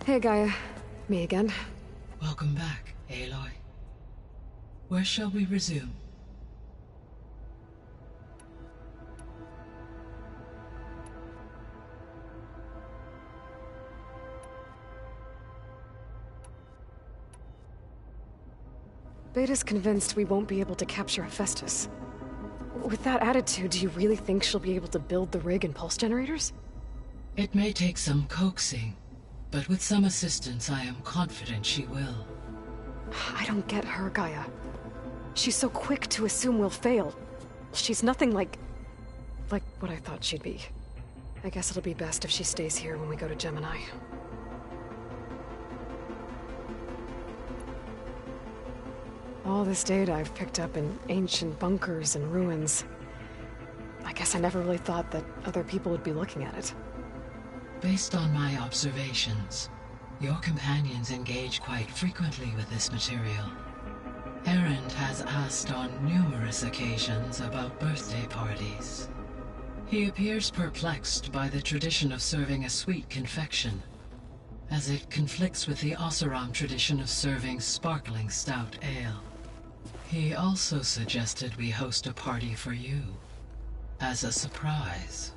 Hey, Gaia. Me again. Welcome back, Aloy. Where shall we resume? Beta's convinced we won't be able to capture Hephaestus. With that attitude, do you really think she'll be able to build the rig and pulse generators? It may take some coaxing, but with some assistance, I am confident she will. I don't get her, Gaia. She's so quick to assume we'll fail. She's nothing like what I thought she'd be. I guess it'll be best if she stays here when we go to Gemini. All this data I've picked up in ancient bunkers and ruins. I guess I never really thought that other people would be looking at it. Based on my observations, your companions engage quite frequently with this material. Erend has asked on numerous occasions about birthday parties. He appears perplexed by the tradition of serving a sweet confection, as it conflicts with the Oseram tradition of serving sparkling stout ale. He also suggested we host a party for you, as a surprise.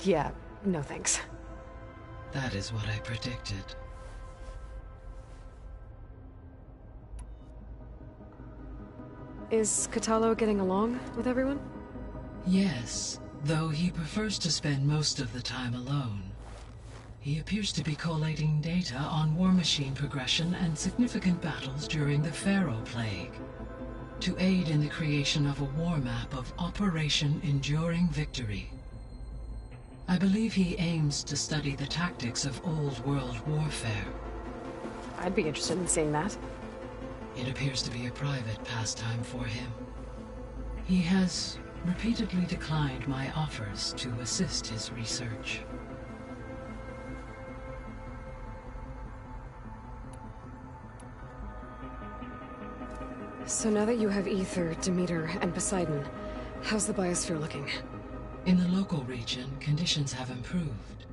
Yeah, no thanks. That is what I predicted. Is Katalo getting along with everyone? Yes, though he prefers to spend most of the time alone. He appears to be collating data on war machine progression and significant battles during the Pharaoh Plague, to aid in the creation of a war map of Operation Enduring Victory. I believe he aims to study the tactics of Old World warfare. I'd be interested in seeing that. It appears to be a private pastime for him. He has repeatedly declined my offers to assist his research. So now that you have Ether, Demeter, and Poseidon, how's the biosphere looking? In the local region, conditions have improved.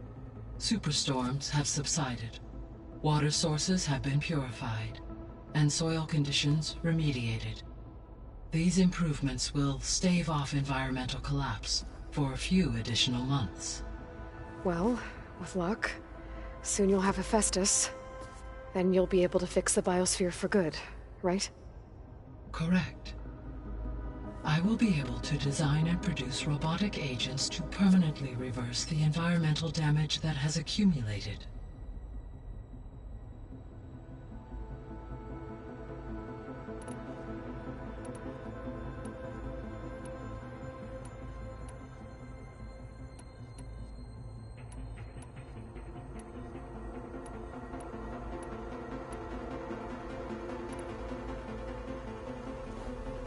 Superstorms have subsided. Water sources have been purified, and soil conditions remediated. These improvements will stave off environmental collapse for a few additional months. Well, with luck, soon you'll have Hephaestus. Then you'll be able to fix the biosphere for good, right? Correct. I will be able to design and produce robotic agents to permanently reverse the environmental damage that has accumulated.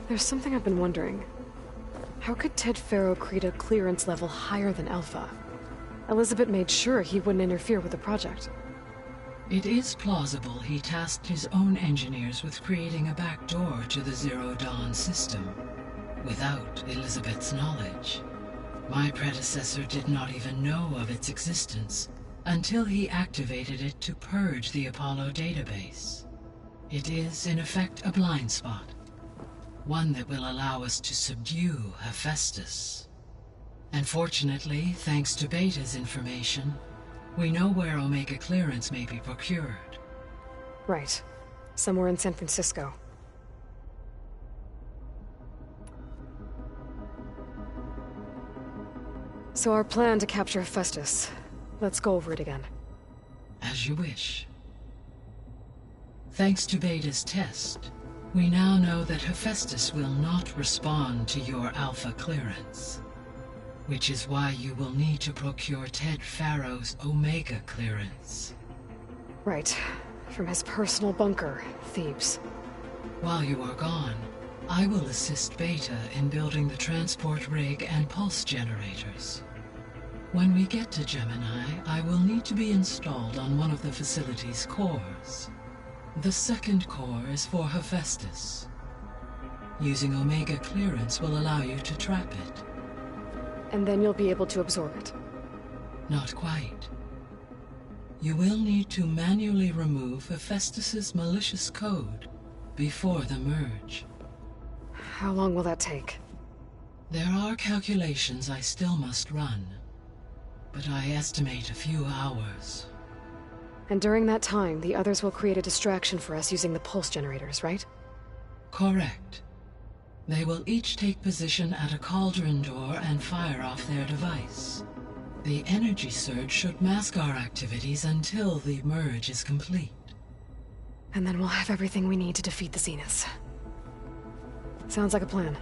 There's something I've been wondering. How could Ted Faro create a clearance level higher than Alpha? Elizabeth made sure he wouldn't interfere with the project. It is plausible he tasked his own engineers with creating a backdoor to the Zero Dawn system, without Elizabeth's knowledge. My predecessor did not even know of its existence, until he activated it to purge the Apollo database. It is, in effect, a blind spot. One that will allow us to subdue Hephaestus. And fortunately, thanks to Beta's information, we know where Omega clearance may be procured. Right. Somewhere in San Francisco. So our plan to capture Hephaestus. Let's go over it again. As you wish. Thanks to Beta's test, we now know that Hephaestus will not respond to your Alpha clearance, which is why you will need to procure Ted Faro's Omega clearance. Right. From his personal bunker, Thebes. While you are gone, I will assist Beta in building the transport rig and pulse generators. When we get to Gemini, I will need to be installed on one of the facility's cores. The second core is for Hephaestus. Using Omega clearance will allow you to trap it. And then you'll be able to absorb it. Not quite. You will need to manually remove Hephaestus's malicious code before the merge. How long will that take? There are calculations I still must run, but I estimate a few hours. And during that time, the others will create a distraction for us using the pulse generators, right? Correct. They will each take position at a cauldron door and fire off their device. The energy surge should mask our activities until the merge is complete. And then we'll have everything we need to defeat the Zeniths. Sounds like a plan.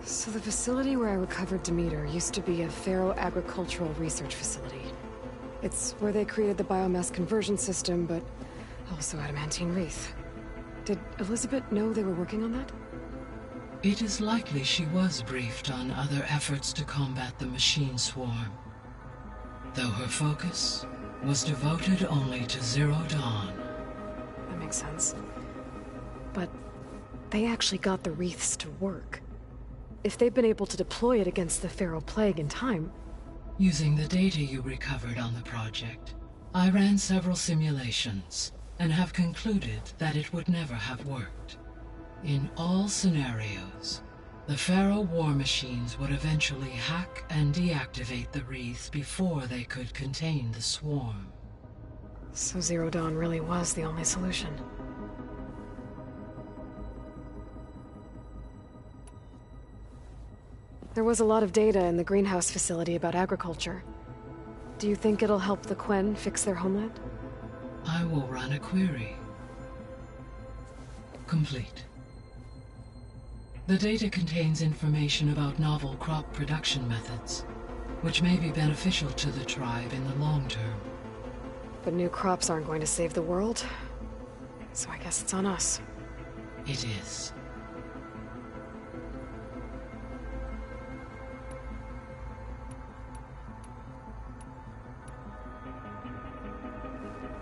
So the facility where I recovered Demeter used to be a Pharaoh-agricultural research facility. It's where they created the biomass conversion system, but also adamantine wreath. Did Elizabeth know they were working on that? It is likely she was briefed on other efforts to combat the machine swarm, though her focus was devoted only to Zero Dawn. That makes sense. But they actually got the wreaths to work. If they've been able to deploy it against the Pharaoh Plague in time... Using the data you recovered on the project, I ran several simulations and have concluded that it would never have worked. In all scenarios, the Pharaoh war machines would eventually hack and deactivate the wreaths before they could contain the swarm. So Zero Dawn really was the only solution. There was a lot of data in the greenhouse facility about agriculture. Do you think it'll help the Quen fix their homeland? I will run a query. Complete. The data contains information about novel crop production methods, which may be beneficial to the tribe in the long term. But new crops aren't going to save the world, so I guess it's on us. It is.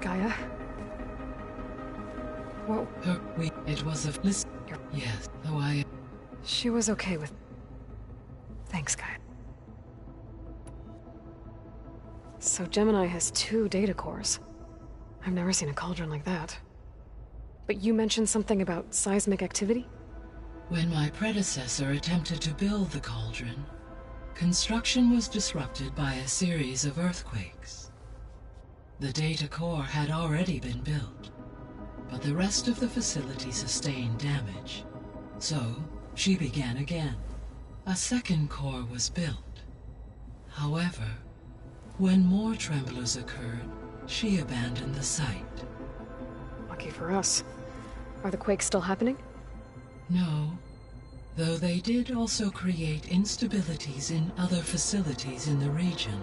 Gaia? Whoa. It was a list. Yes, though I... She was okay with... Thanks, Gaia. So Gemini has 2 data cores. I've never seen a cauldron like that. But you mentioned something about seismic activity? When my predecessor attempted to build the cauldron, construction was disrupted by a series of earthquakes. The data core had already been built, but the rest of the facility sustained damage. So, she began again. A second core was built. However, when more tremblers occurred, she abandoned the site. Lucky for us. Are the quakes still happening? No, though they did also create instabilities in other facilities in the region.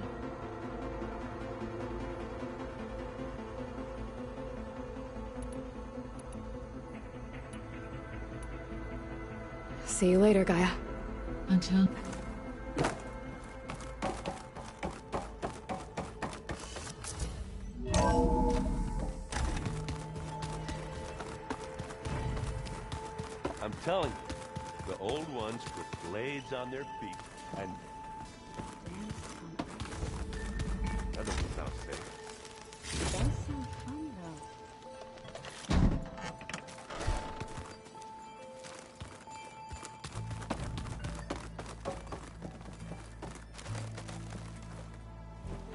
See you later, Gaia. Until... I'm telling you, the old ones put blades on their feet, and... That doesn't sound safe. Does sound fun, though.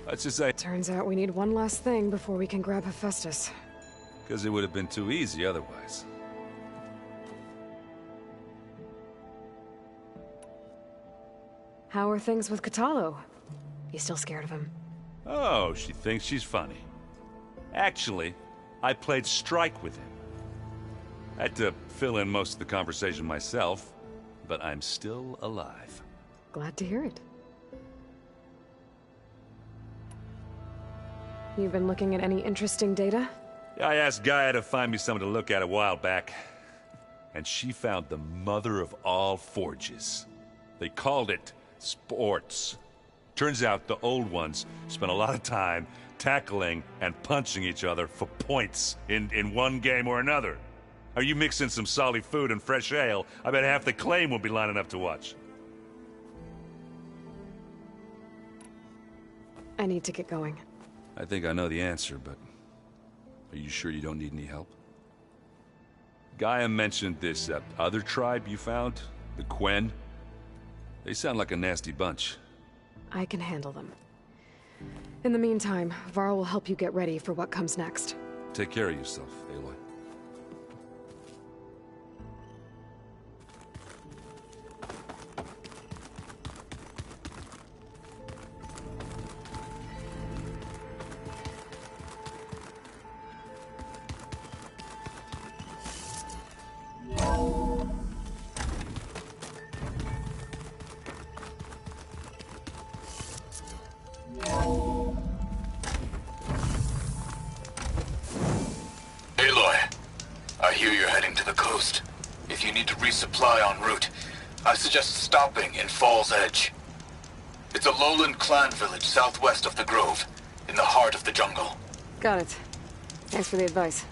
Let's just say... Turns out we need one last thing before we can grab Hephaestus. Because it would have been too easy otherwise. How are things with Katalo? You still scared of him? Oh, she thinks she's funny. Actually, I played strike with him. I had to fill in most of the conversation myself, but I'm still alive. Glad to hear it. You've been looking at any interesting data? I asked Gaia to find me something to look at a while back, and she found the mother of all forges. They called it sports. Turns out the old ones spent a lot of time tackling and punching each other for points in one game or another. Are you mixing some solid food and fresh ale? I bet half the claim will be lining up to watch. I need to get going. I think I know the answer, but are you sure you don't need any help? Gaia mentioned this other tribe you found, the Quen. They sound like a nasty bunch. I can handle them. In the meantime, Varl will help you get ready for what comes next. Take care of yourself, Aloy. Aloy, I hear you're heading to the coast. If you need to resupply en route, I suggest stopping in Fall's Edge. It's a lowland clan village southwest of the Grove, in the heart of the jungle. Got it. Thanks for the advice.